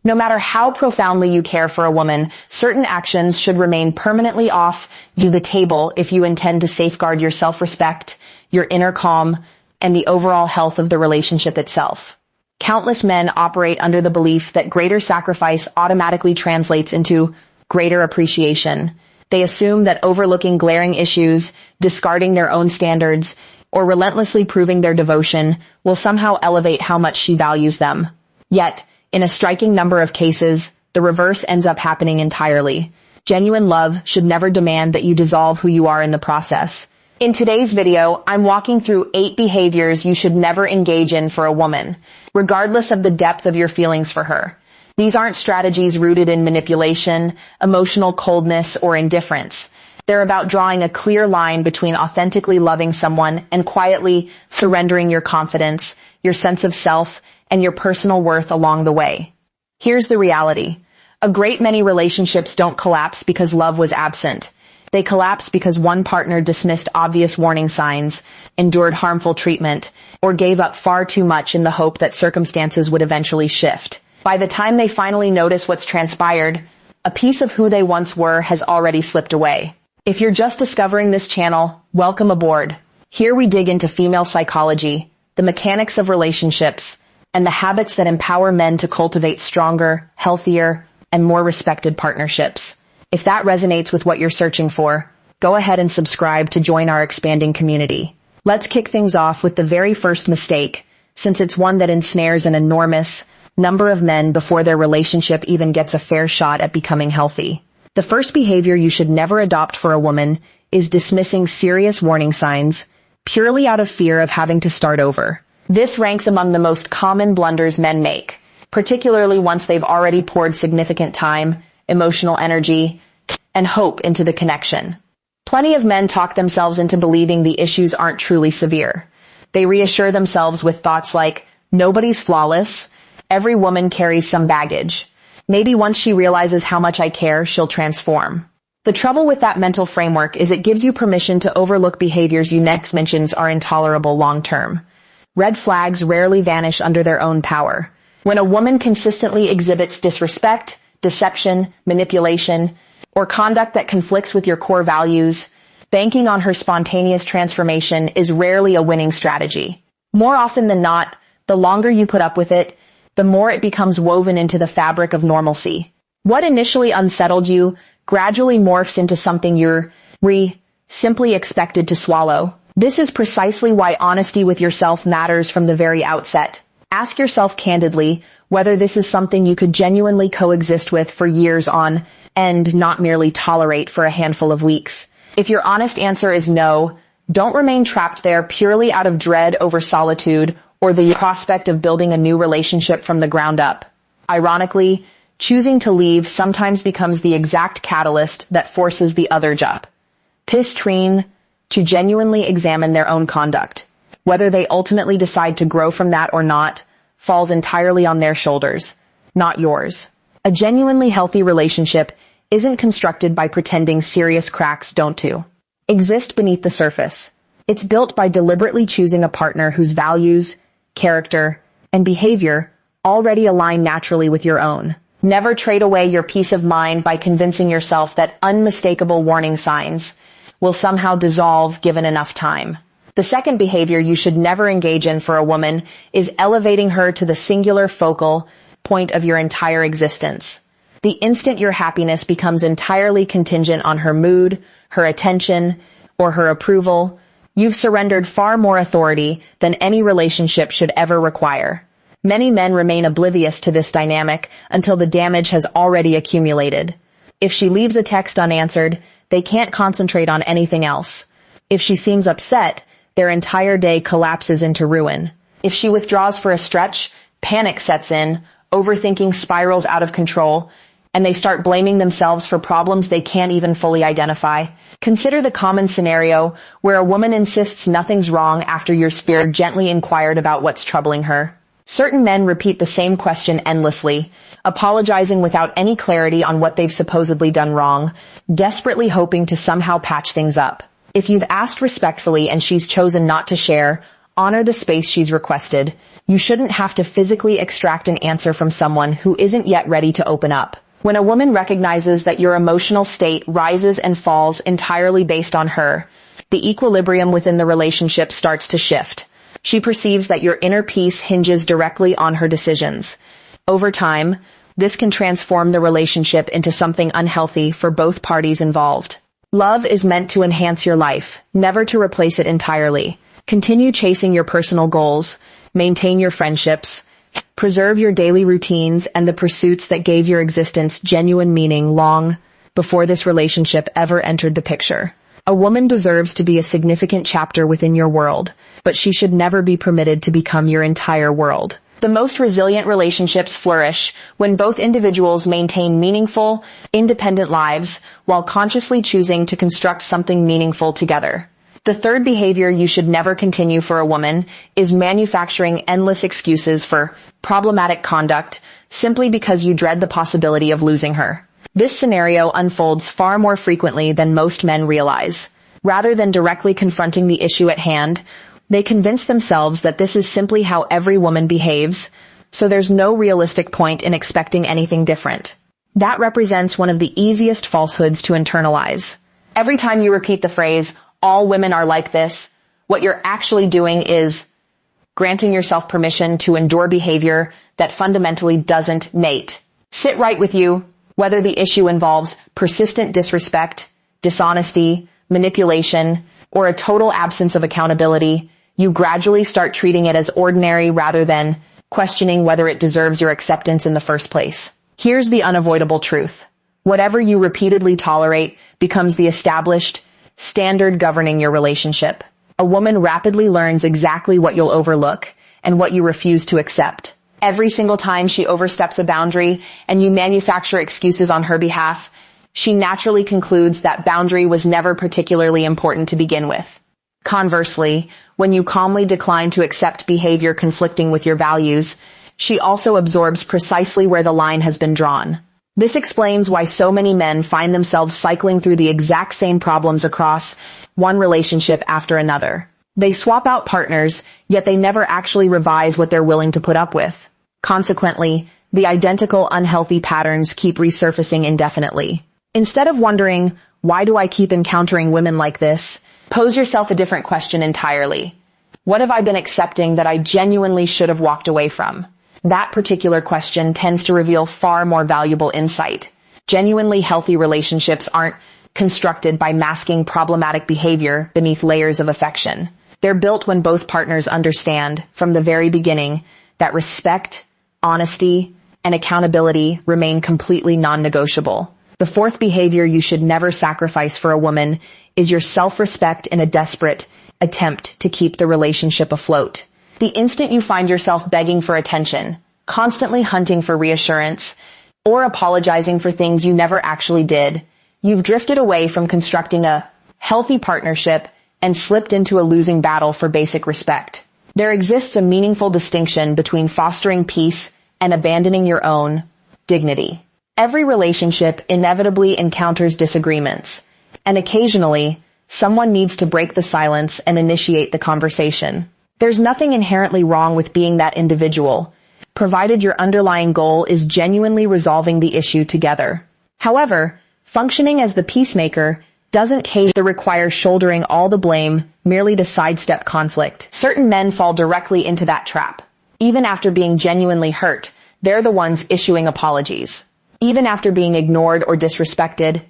No matter how profoundly you care for a woman, certain actions should remain permanently off the table if you intend to safeguard your self-respect, your inner calm, and the overall health of the relationship itself. Countless men operate under the belief that greater sacrifice automatically translates into greater appreciation. They assume that overlooking glaring issues, discarding their own standards, or relentlessly proving their devotion will somehow elevate how much she values them. Yet, in a striking number of cases, the reverse ends up happening entirely. Genuine love should never demand that you dissolve who you are in the process. In today's video, I'm walking through 8 behaviors you should never engage in for a woman, regardless of the depth of your feelings for her. These aren't strategies rooted in manipulation, emotional coldness, or indifference. They're about drawing a clear line between authentically loving someone and quietly surrendering your confidence, your sense of self, and your personal worth along the way. Here's the reality. A great many relationships don't collapse because love was absent. They collapse because one partner dismissed obvious warning signs, endured harmful treatment, or gave up far too much in the hope that circumstances would eventually shift. By the time they finally notice what's transpired, a piece of who they once were has already slipped away. If you're just discovering this channel, welcome aboard. Here we dig into female psychology, the mechanics of relationships, and the habits that empower men to cultivate stronger, healthier, and more respected partnerships. If that resonates with what you're searching for, go ahead and subscribe to join our expanding community. Let's kick things off with the very first mistake, since it's one that ensnares an enormous number of men before their relationship even gets a fair shot at becoming healthy. The first behavior you should never adopt for a woman is dismissing serious warning signs purely out of fear of having to start over. This ranks among the most common blunders men make, particularly once they've already poured significant time, emotional energy, and hope into the connection. Plenty of men talk themselves into believing the issues aren't truly severe. They reassure themselves with thoughts like, nobody's flawless, every woman carries some baggage. Maybe once she realizes how much I care, she'll transform. The trouble with that mental framework is it gives you permission to overlook behaviors you next mentions are intolerable long-term. Red flags rarely vanish under their own power. When a woman consistently exhibits disrespect, deception, manipulation, or conduct that conflicts with your core values, banking on her spontaneous transformation is rarely a winning strategy. More often than not, the longer you put up with it, the more it becomes woven into the fabric of normalcy. What initially unsettled you gradually morphs into something you're simply expected to swallow. This is precisely why honesty with yourself matters from the very outset. Ask yourself candidly whether this is something you could genuinely coexist with for years on end, not merely tolerate for a handful of weeks. If your honest answer is no, don't remain trapped there purely out of dread over solitude or the prospect of building a new relationship from the ground up. Ironically, choosing to leave sometimes becomes the exact catalyst that forces the other to genuinely examine their own conduct. Whether they ultimately decide to grow from that or not falls entirely on their shoulders, not yours. A genuinely healthy relationship isn't constructed by pretending serious cracks don't exist beneath the surface. It's built by deliberately choosing a partner whose values, character, and behavior already align naturally with your own. Never trade away your peace of mind by convincing yourself that unmistakable warning signs will somehow dissolve given enough time. The second behavior you should never engage in for a woman is elevating her to the singular focal point of your entire existence. The instant your happiness becomes entirely contingent on her mood, her attention, or her approval, you've surrendered far more authority than any relationship should ever require. Many men remain oblivious to this dynamic until the damage has already accumulated. If she leaves a text unanswered, they can't concentrate on anything else. If she seems upset, their entire day collapses into ruin. If she withdraws for a stretch, panic sets in, overthinking spirals out of control, and they start blaming themselves for problems they can't even fully identify. Consider the common scenario where a woman insists nothing's wrong after your spirit gently inquired about what's troubling her. Certain men repeat the same question endlessly, apologizing without any clarity on what they've supposedly done wrong, desperately hoping to somehow patch things up. If you've asked respectfully and she's chosen not to share, honor the space she's requested. You shouldn't have to physically extract an answer from someone who isn't yet ready to open up. When a woman recognizes that your emotional state rises and falls entirely based on her, the equilibrium within the relationship starts to shift. She perceives that your inner peace hinges directly on her decisions. Over time, this can transform the relationship into something unhealthy for both parties involved. Love is meant to enhance your life, never to replace it entirely. Continue chasing your personal goals, maintain your friendships, preserve your daily routines and the pursuits that gave your existence genuine meaning long before this relationship ever entered the picture. A woman deserves to be a significant chapter within your world, but she should never be permitted to become your entire world. The most resilient relationships flourish when both individuals maintain meaningful, independent lives while consciously choosing to construct something meaningful together. The third behavior you should never continue for a woman is manufacturing endless excuses for problematic conduct simply because you dread the possibility of losing her. This scenario unfolds far more frequently than most men realize. Rather than directly confronting the issue at hand, they convince themselves that this is simply how every woman behaves, so there's no realistic point in expecting anything different. That represents one of the easiest falsehoods to internalize. Every time you repeat the phrase, "all women are like this," what you're actually doing is granting yourself permission to endure behavior that fundamentally doesn't mate. Sit right with you, whether the issue involves persistent disrespect, dishonesty, manipulation, or a total absence of accountability. You gradually start treating it as ordinary rather than questioning whether it deserves your acceptance in the first place. Here's the unavoidable truth. Whatever you repeatedly tolerate becomes the established standard governing your relationship. A woman rapidly learns exactly what you'll overlook and what you refuse to accept. Every single time she oversteps a boundary and you manufacture excuses on her behalf, she naturally concludes that boundary was never particularly important to begin with. Conversely, when you calmly decline to accept behavior conflicting with your values, she also absorbs precisely where the line has been drawn. This explains why so many men find themselves cycling through the exact same problems across one relationship after another. They swap out partners, yet they never actually revise what they're willing to put up with. Consequently, the identical unhealthy patterns keep resurfacing indefinitely. Instead of wondering, why do I keep encountering women like this? Pose yourself a different question entirely. What have I been accepting that I genuinely should have walked away from? That particular question tends to reveal far more valuable insight. Genuinely healthy relationships aren't constructed by masking problematic behavior beneath layers of affection. They're built when both partners understand, from the very beginning, that respect, honesty, and accountability remain completely non-negotiable. The fourth behavior you should never sacrifice for a woman is your self-respect in a desperate attempt to keep the relationship afloat. The instant you find yourself begging for attention, constantly hunting for reassurance, or apologizing for things you never actually did, you've drifted away from constructing a healthy partnership and slipped into a losing battle for basic respect. There exists a meaningful distinction between fostering peace and abandoning your own dignity. Every relationship inevitably encounters disagreements, and occasionally, someone needs to break the silence and initiate the conversation. There's nothing inherently wrong with being that individual, provided your underlying goal is genuinely resolving the issue together. However, functioning as the peacemaker doesn't require shouldering all the blame merely to sidestep conflict. Certain men fall directly into that trap. Even after being genuinely hurt, they're the ones issuing apologies. Even after being ignored or disrespected,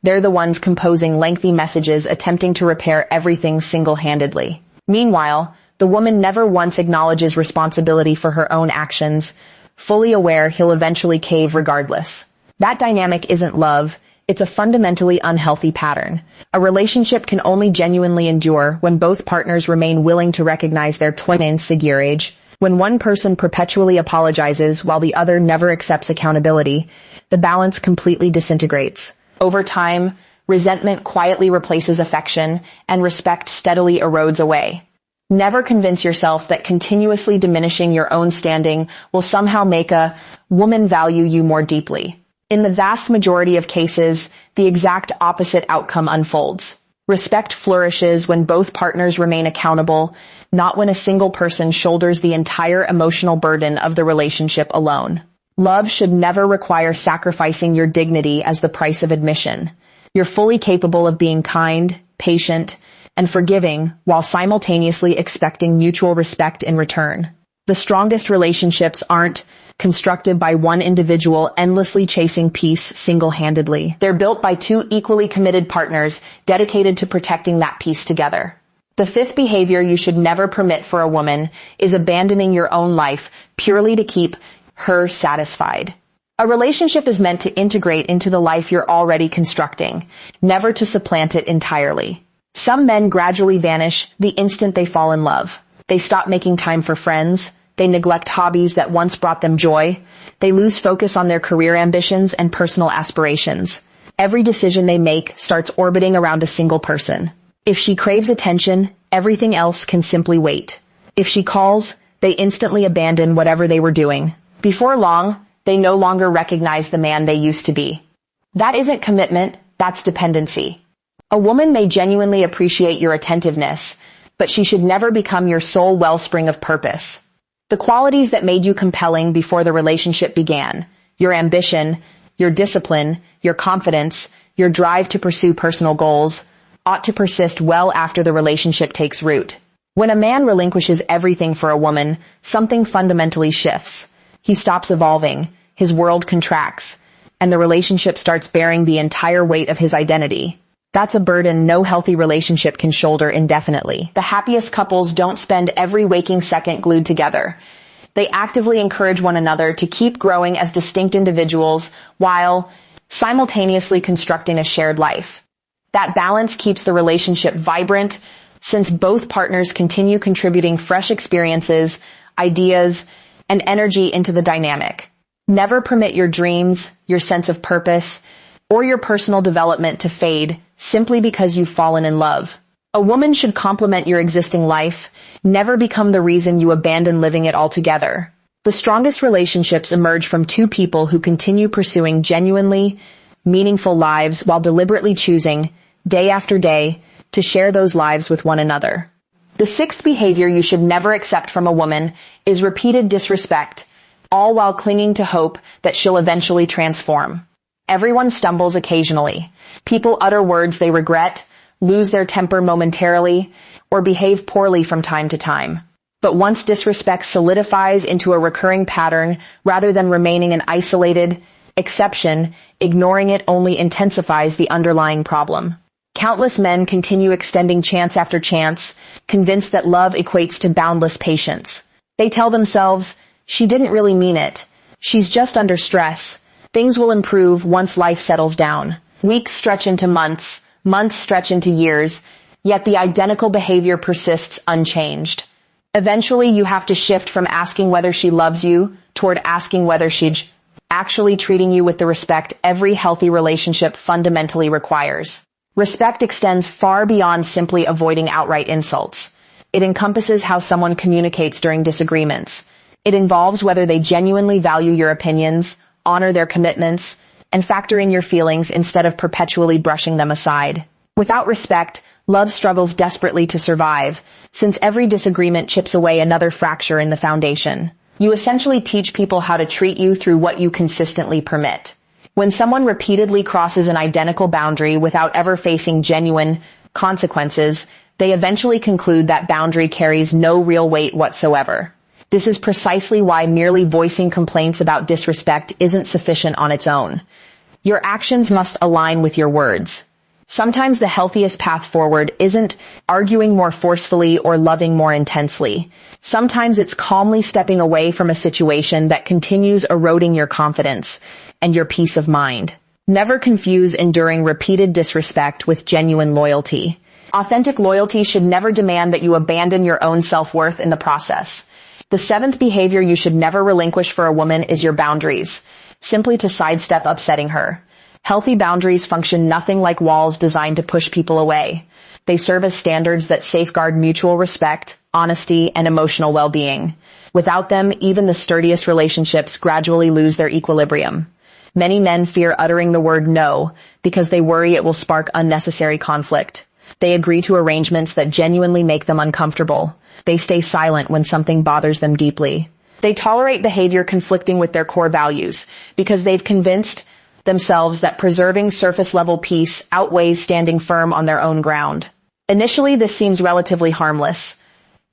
they're the ones composing lengthy messages attempting to repair everything single-handedly. Meanwhile, the woman never once acknowledges responsibility for her own actions, fully aware he'll eventually cave regardless. That dynamic isn't love, it's a fundamentally unhealthy pattern. A relationship can only genuinely endure when both partners remain willing to recognize their twin insecurity. When one person perpetually apologizes while the other never accepts accountability, the balance completely disintegrates. Over time, resentment quietly replaces affection, and respect steadily erodes away. Never convince yourself that continuously diminishing your own standing will somehow make a woman value you more deeply. In the vast majority of cases, the exact opposite outcome unfolds. Respect flourishes when both partners remain accountable, not when a single person shoulders the entire emotional burden of the relationship alone. Love should never require sacrificing your dignity as the price of admission. You're fully capable of being kind, patient, and forgiving while simultaneously expecting mutual respect in return. The strongest relationships aren't constructed by one individual endlessly chasing peace single-handedly. They're built by two equally committed partners dedicated to protecting that peace together. The fifth behavior you should never permit for a woman is abandoning your own life purely to keep her satisfied. A relationship is meant to integrate into the life you're already constructing, never to supplant it entirely. Some men gradually vanish the instant they fall in love. They stop making time for friends. They neglect hobbies that once brought them joy. They lose focus on their career ambitions and personal aspirations. Every decision they make starts orbiting around a single person. If she craves attention, everything else can simply wait. If she calls, they instantly abandon whatever they were doing. Before long, they no longer recognize the man they used to be. That isn't commitment, that's dependency. A woman may genuinely appreciate your attentiveness, but she should never become your sole wellspring of purpose. The qualities that made you compelling before the relationship began, your ambition, your discipline, your confidence, your drive to pursue personal goals, ought to persist well after the relationship takes root. When a man relinquishes everything for a woman, something fundamentally shifts. He stops evolving, his world contracts, and the relationship starts bearing the entire weight of his identity. That's a burden no healthy relationship can shoulder indefinitely. The happiest couples don't spend every waking second glued together. They actively encourage one another to keep growing as distinct individuals while simultaneously constructing a shared life. That balance keeps the relationship vibrant since both partners continue contributing fresh experiences, ideas, and energy into the dynamic. Never permit your dreams, your sense of purpose, or your personal development to fade simply because you've fallen in love. A woman should complement your existing life, never become the reason you abandon living it altogether. The strongest relationships emerge from two people who continue pursuing genuinely meaningful lives while deliberately choosing, day after day, to share those lives with one another. The sixth behavior you should never accept from a woman is repeated disrespect, all while clinging to hope that she'll eventually transform. Everyone stumbles occasionally. People utter words they regret, lose their temper momentarily, or behave poorly from time to time. But once disrespect solidifies into a recurring pattern rather than remaining an isolated exception, ignoring it only intensifies the underlying problem. Countless men continue extending chance after chance, convinced that love equates to boundless patience. They tell themselves, "She didn't really mean it. She's just under stress. Things will improve once life settles down." Weeks stretch into months, months stretch into years, yet the identical behavior persists unchanged. Eventually, you have to shift from asking whether she loves you toward asking whether she's actually treating you with the respect every healthy relationship fundamentally requires. Respect extends far beyond simply avoiding outright insults. It encompasses how someone communicates during disagreements. It involves whether they genuinely value your opinions, honor their commitments, and factor in your feelings instead of perpetually brushing them aside. Without respect, love struggles desperately to survive, since every disagreement chips away another fracture in the foundation. You essentially teach people how to treat you through what you consistently permit. When someone repeatedly crosses an identical boundary without ever facing genuine consequences, they eventually conclude that boundary carries no real weight whatsoever. This is precisely why merely voicing complaints about disrespect isn't sufficient on its own. Your actions must align with your words. Sometimes the healthiest path forward isn't arguing more forcefully or loving more intensely. Sometimes it's calmly stepping away from a situation that continues eroding your confidence and your peace of mind. Never confuse enduring repeated disrespect with genuine loyalty. Authentic loyalty should never demand that you abandon your own self-worth in the process. The seventh behavior you should never relinquish for a woman is your boundaries, simply to sidestep upsetting her. Healthy boundaries function nothing like walls designed to push people away. They serve as standards that safeguard mutual respect, honesty, and emotional well-being. Without them, even the sturdiest relationships gradually lose their equilibrium. Many men fear uttering the word no because they worry it will spark unnecessary conflict. They agree to arrangements that genuinely make them uncomfortable. They stay silent when something bothers them deeply. They tolerate behavior conflicting with their core values because they've convinced themselves that preserving surface-level peace outweighs standing firm on their own ground. Initially, this seems relatively harmless.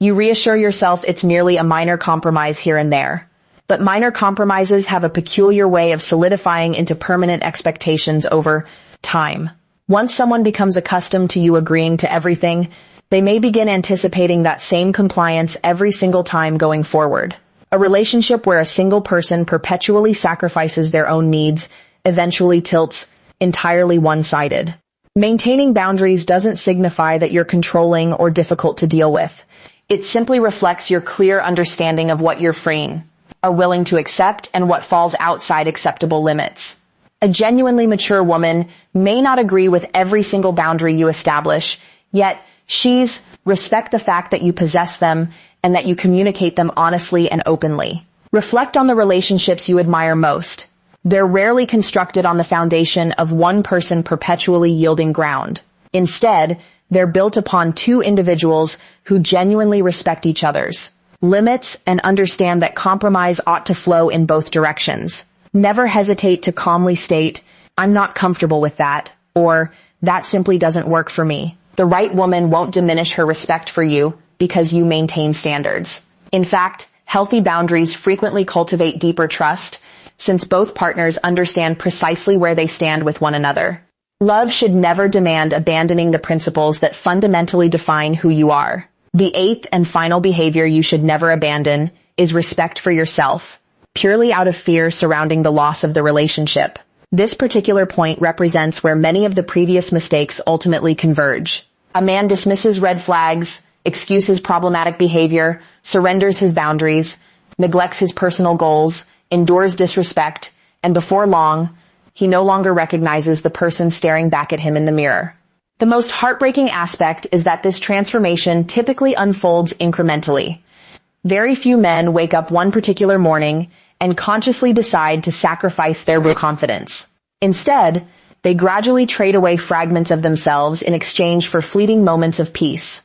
You reassure yourself it's merely a minor compromise here and there. But minor compromises have a peculiar way of solidifying into permanent expectations over time. Once someone becomes accustomed to you agreeing to everything, they may begin anticipating that same compliance every single time going forward. A relationship where a single person perpetually sacrifices their own needs eventually tilts entirely one-sided. Maintaining boundaries doesn't signify that you're controlling or difficult to deal with. It simply reflects your clear understanding of what you're freeing, are willing to accept, and what falls outside acceptable limits. A genuinely mature woman may not agree with every single boundary you establish, yet she's respect the fact that you possess them and that you communicate them honestly and openly. Reflect on the relationships you admire most. They're rarely constructed on the foundation of one person perpetually yielding ground. Instead, they're built upon two individuals who genuinely respect each other's limits and understand that compromise ought to flow in both directions. Never hesitate to calmly state, "I'm not comfortable with that," or "that simply doesn't work for me." The right woman won't diminish her respect for you because you maintain standards. In fact, healthy boundaries frequently cultivate deeper trust, since both partners understand precisely where they stand with one another. Love should never demand abandoning the principles that fundamentally define who you are. The eighth and final behavior you should never abandon is respect for yourself, purely out of fear surrounding the loss of the relationship. This particular point represents where many of the previous mistakes ultimately converge. A man dismisses red flags, excuses problematic behavior, surrenders his boundaries, neglects his personal goals, endures disrespect, and before long, he no longer recognizes the person staring back at him in the mirror. The most heartbreaking aspect is that this transformation typically unfolds incrementally. Very few men wake up one particular morning and consciously decide to sacrifice their confidence. Instead, they gradually trade away fragments of themselves in exchange for fleeting moments of peace.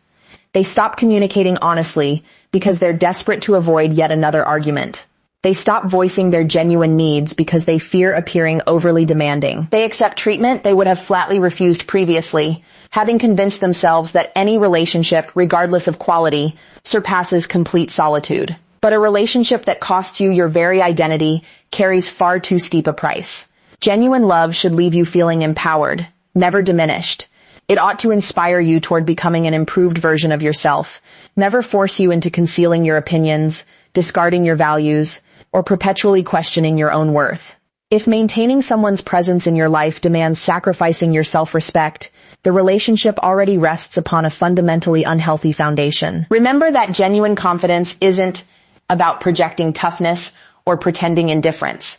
They stop communicating honestly because they're desperate to avoid yet another argument. They stop voicing their genuine needs because they fear appearing overly demanding. They accept treatment they would have flatly refused previously, having convinced themselves that any relationship, regardless of quality, surpasses complete solitude. But a relationship that costs you your very identity carries far too steep a price. Genuine love should leave you feeling empowered, never diminished. It ought to inspire you toward becoming an improved version of yourself, never force you into concealing your opinions, discarding your values, or perpetually questioning your own worth. If maintaining someone's presence in your life demands sacrificing your self-respect, the relationship already rests upon a fundamentally unhealthy foundation. Remember that genuine confidence isn't about projecting toughness or pretending indifference.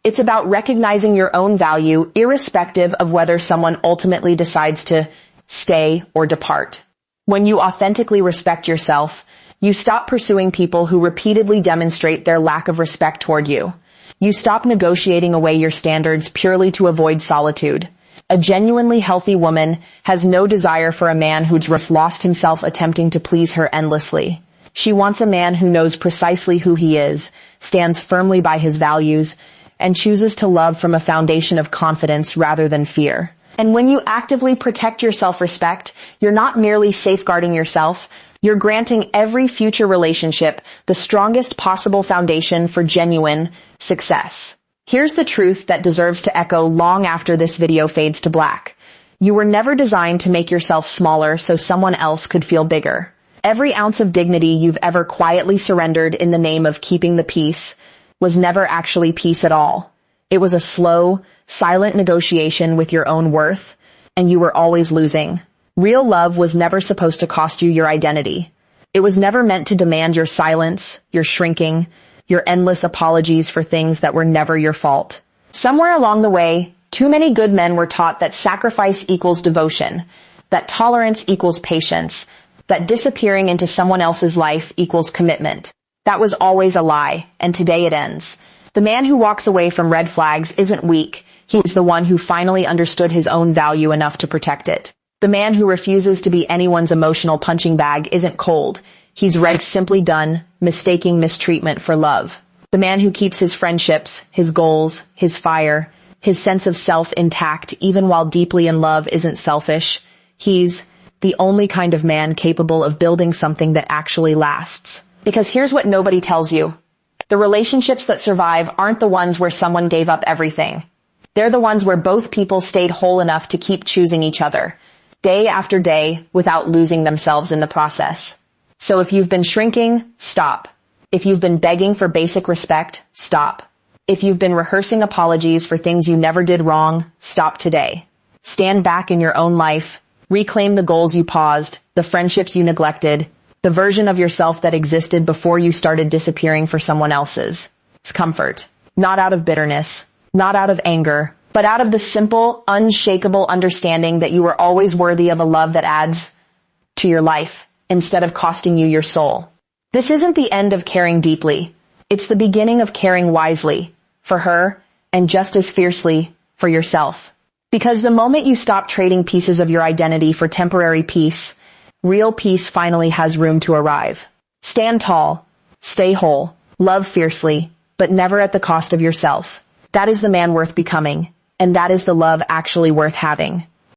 It's about recognizing your own value irrespective of whether someone ultimately decides to stay or depart. When you authentically respect yourself, you stop pursuing people who repeatedly demonstrate their lack of respect toward you. You stop negotiating away your standards purely to avoid solitude. A genuinely healthy woman has no desire for a man who's lost himself attempting to please her endlessly. She wants a man who knows precisely who he is, stands firmly by his values, and chooses to love from a foundation of confidence rather than fear. And when you actively protect your self-respect, you're not merely safeguarding yourself, you're granting every future relationship the strongest possible foundation for genuine success. Here's the truth that deserves to echo long after this video fades to black. You were never designed to make yourself smaller so someone else could feel bigger. Every ounce of dignity you've ever quietly surrendered in the name of keeping the peace was never actually peace at all. It was a slow, silent negotiation with your own worth, and you were always losing. Real love was never supposed to cost you your identity. It was never meant to demand your silence, your shrinking, your endless apologies for things that were never your fault. Somewhere along the way, too many good men were taught that sacrifice equals devotion, that tolerance equals patience, that disappearing into someone else's life equals commitment. That was always a lie, and today it ends. The man who walks away from red flags isn't weak. He's the one who finally understood his own value enough to protect it. The man who refuses to be anyone's emotional punching bag isn't cold. He's simply done, mistaking mistreatment for love. The man who keeps his friendships, his goals, his fire, his sense of self intact even while deeply in love isn't selfish. He's the only kind of man capable of building something that actually lasts. Because here's what nobody tells you. The relationships that survive aren't the ones where someone gave up everything. They're the ones where both people stayed whole enough to keep choosing each other, day after day, without losing themselves in the process. So if you've been shrinking, stop. If you've been begging for basic respect, stop. If you've been rehearsing apologies for things you never did wrong, stop today. Stand back in your own life. Reclaim the goals you paused, the friendships you neglected, the version of yourself that existed before you started disappearing for someone else's. It's comfort. Not out of bitterness, not out of anger, but out of the simple, unshakable understanding that you were always worthy of a love that adds to your life instead of costing you your soul. This isn't the end of caring deeply. It's the beginning of caring wisely for her and just as fiercely for yourself. Because the moment you stop trading pieces of your identity for temporary peace, real peace finally has room to arrive. Stand tall, stay whole, love fiercely, but never at the cost of yourself. That is the man worth becoming, and that is the love actually worth having.